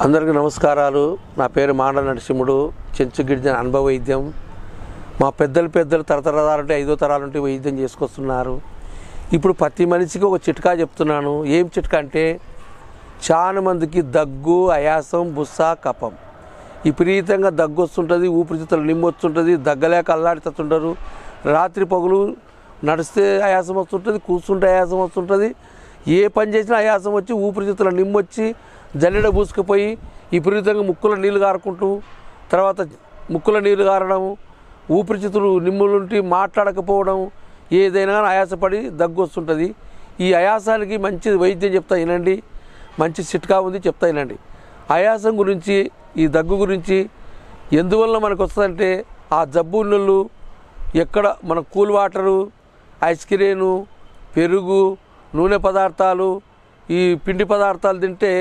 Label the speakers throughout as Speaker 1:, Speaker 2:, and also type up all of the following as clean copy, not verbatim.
Speaker 1: అందరికీ నమస్కారాలు. నా పేరు మాండ నరసింహుడు. చెంచు గిరిజన అనుభవ వైద్యం. మా పెద్దలు తరతరాలంటే 5వ తరాలంటే వైద్యం చేసుకొస్తున్నారు. ఇప్పుడు ప్రతి మనిషికి ఒక చిట్కా చెప్తున్నాను. ఏం చిట్కా అంటే, చాలా మందికి దగ్గు, ఆయాసం, బుస్స, కఫం, విపరీతంగా దగ్గు వస్తుంటుంది, ఊపిరితిత్తులు నిమ్మొస్తుంటుంది, దగ్గలేక అల్లాడుతుంటారు. రాత్రి పగులు నడిస్తే ఆయాసం వస్తుంటుంది, కూర్చుంటే ఆయాసం వస్తుంటుంది. ఏ పని చేసినా ఆయాసం వచ్చి ఊపిరితిత్తుల నిమ్మొచ్చి జల్లెడ పూసుకుపోయి విపరీతంగా ముక్కుల నీళ్ళు కారుకుంటూ, తర్వాత ముక్కుల నీళ్ళు కారడం, ఊపిరితిత్తులు నిమ్ములుంటి మాట్లాడకపోవడం, ఏదైనా ఆయాసపడి దగ్గు వస్తుంటుంది. ఈ ఆయాసానికి మంచి వైద్యం చెప్తా వినండి. మంచి చిట్కా ఉంది, చెప్తా వినండి. ఆయాసం గురించి, ఈ దగ్గు గురించి ఎందువల్ల మనకు వస్తుందంటే, ఆ జబ్బు ఉన్నోళ్ళు ఎక్కడ మన కూల్ వాటరు, ఐస్ క్రీము, పెరుగు, నూనె పదార్థాలు, ఈ పిండి పదార్థాలు తింటే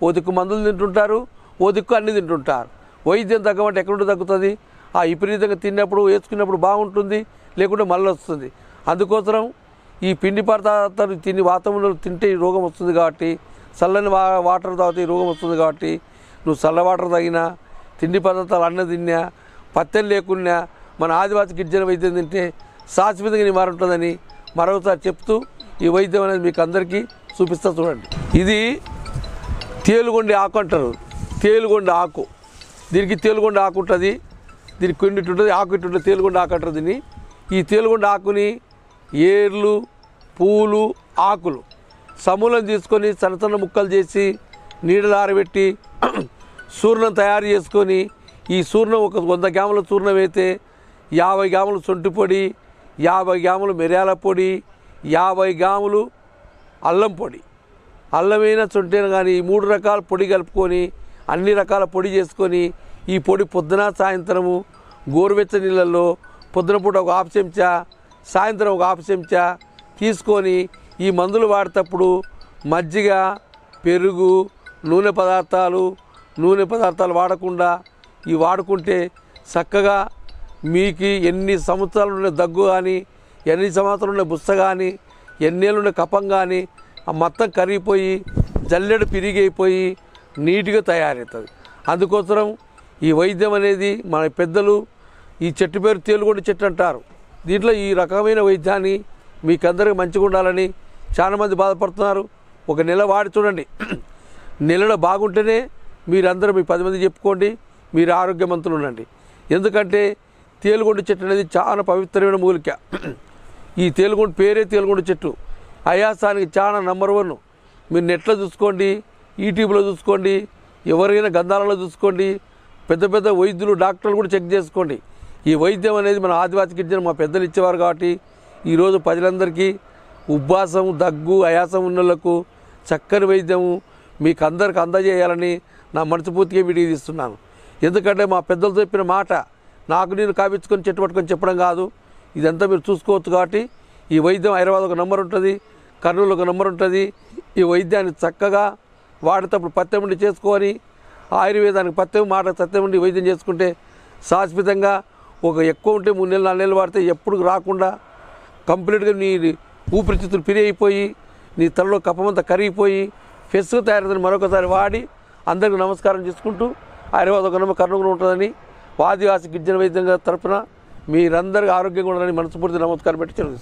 Speaker 1: ఓ దిక్కు మందులు తింటుంటారు, ఓ దిక్కు అన్నీ తింటుంటారు. వైద్యం తగ్గమంటే ఎక్కడుంటే తగ్గుతుంది? ఆ విపరీతంగా తిన్నప్పుడు, వేసుకున్నప్పుడు బాగుంటుంది, లేకుంటే మళ్ళీ వస్తుంది. అందుకోసం ఈ పిండి పదార్థాలు తిని వాతావరణంలో తింటే ఈ రోగం వస్తుంది. కాబట్టి చల్లని వాటర్ తాగితే ఈ రోగం వస్తుంది. కాబట్టి నువ్వు చల్ల వాటర్ తాగినా, తిండి పదార్థాలు అన్న తిన్నా, పత్తెలు లేకున్నా మన ఆదివాసి గిరిజన వైద్యం తింటే శాశ్వతంగా నివారణ ఉంటుందని మరొకసారి చెప్తూ ఈ వైద్యం అనేది మీకు అందరికీ చూపిస్తా చూడండి. ఇది తేలుగొండి ఆకు అంటారు. తేలుగొండి ఆకు, దీనికి తేలుగొండి ఆకు ఉంటుంది, దీనికి కొండిట్టు ఉంటుంది, ఆకు ఇట్టు ఉంటుంది, తేలుగొండి ఆకు అంటారు దీన్ని. ఈ తేలుగొండి ఆకుని ఏర్లు, పూలు, ఆకులు సమూలం తీసుకొని సన్న సన్న ముక్కలు చేసి నీడలు ఆరబెట్టి చూర్ణం తయారు చేసుకొని, ఈ చూర్ణం ఒక 100 గ్రాముల చూర్ణం అయితే 50 గ్రాములు సొంటి పొడి, 50 గ్రాములు మిరియాల పొడి, 50 గ్రాములు అల్లం పొడి, అల్లమైన సొంటైన కానీ ఈ 3 రకాల పొడి కలుపుకొని అన్ని రకాల పొడి చేసుకొని, ఈ పొడి పొద్దున సాయంత్రము గోరువెచ్చని నీళ్ళల్లో పొద్దున పూట ఒక 1/2 చెంచా, సాయంత్రం ఒక 1/2 చెంచా తీసుకొని ఈ మందులు వాడేటప్పుడు మజ్జిగ, పెరుగు, నూనె పదార్థాలు వాడకుండా ఇవి వాడుకుంటే చక్కగా మీకు ఎన్ని సంవత్సరాలు ఉండే దగ్గు కానీ, ఎన్ని సంవత్సరాలు ఉండే బుస్స కానీ, ఎన్నేళ్ళు ఉండే కఫం కానీ ఆ మొత్తం కరిగిపోయి జల్లెడ పిరిగైపోయి నీట్గా తయారవుతుంది. అందుకోసం ఈ వైద్యం అనేది మన పెద్దలు, ఈ చెట్టు పేరు తేలుగొండి చెట్టు అంటారు. దీంట్లో ఈ రకమైన వైద్యాన్ని మీకందరికీ మంచిగా ఉండాలని చాలామంది బాధపడుతున్నారు. ఒక నెల వాడి చూడండి. నెలలో బాగుంటేనే మీరందరూ మీ 10 మంది చెప్పుకోండి, మీరు ఆరోగ్యవంతులు ఉండండి. ఎందుకంటే తేలుగొండి చెట్టు అనేది చాలా పవిత్రమైన మూలిక. ఈ తేలుగొండి పేరే తేలుగొండి చెట్టు. ఆయాసానికి చాలా నంబర్ 1. మీరు నెట్లో చూసుకోండి, యూట్యూబ్లో చూసుకోండి, ఎవరైనా గంధాలలో చూసుకోండి, పెద్ద వైద్యులు, డాక్టర్లు కూడా చెక్ చేసుకోండి. ఈ వైద్యం అనేది మన ఆదివాసి గిరిజన మా పెద్దలు ఇచ్చేవారు. కాబట్టి ఈరోజు ప్రజలందరికీ ఉబ్బాసం, దగ్గు, ఆయాసం ఉన్న వాళ్ళకు చక్కని వైద్యము మీకు అందరికి అందజేయాలని నా మనస్ఫూర్తిగా వీడియో తీస్తున్నాను. ఎందుకంటే మా పెద్దలు చెప్పిన మాట నాకు నేను కాపించుకొని చెట్టు పట్టుకొని చెప్పడం కాదు, ఇదంతా మీరు చూసుకోవచ్చు. కాబట్టి ఈ వైద్యం హైదరాబాద్ ఒక నంబర్ ఉంటుంది, కర్నూలు ఒక నంబర్ ఉంటుంది. ఈ వైద్యాన్ని చక్కగా వాడేటప్పుడు పత్యం ఉండి చేసుకొని, ఆయుర్వేదానికి పత్యం, మాట సత్యం ఉండి వైద్యం చేసుకుంటే శాశ్వతంగా ఒక ఎక్కువ ఉంటే 3 నెలలు 4 నెలలు వాడితే ఎప్పుడు రాకుండా కంప్లీట్గా నీ ఊపిరితిత్తులు పిరి అయిపోయి, నీ తలలో కఫమంతా కరిగిపోయి ఫెస్ట్గా తయారవుతుంది. మరొకసారి వాడి అందరికీ నమస్కారం చేసుకుంటూ, హైదరాబాద్ ఒక నంబర్ కర్నూలు ఉంటుందని ఆదివాసి గిరిజన వైద్యంగా తరఫున మీరందరికీ ఆరోగ్యంగా ఉండాలని మనస్ఫూర్తి నమస్కారం పెట్టి చెల్లిస్తాను.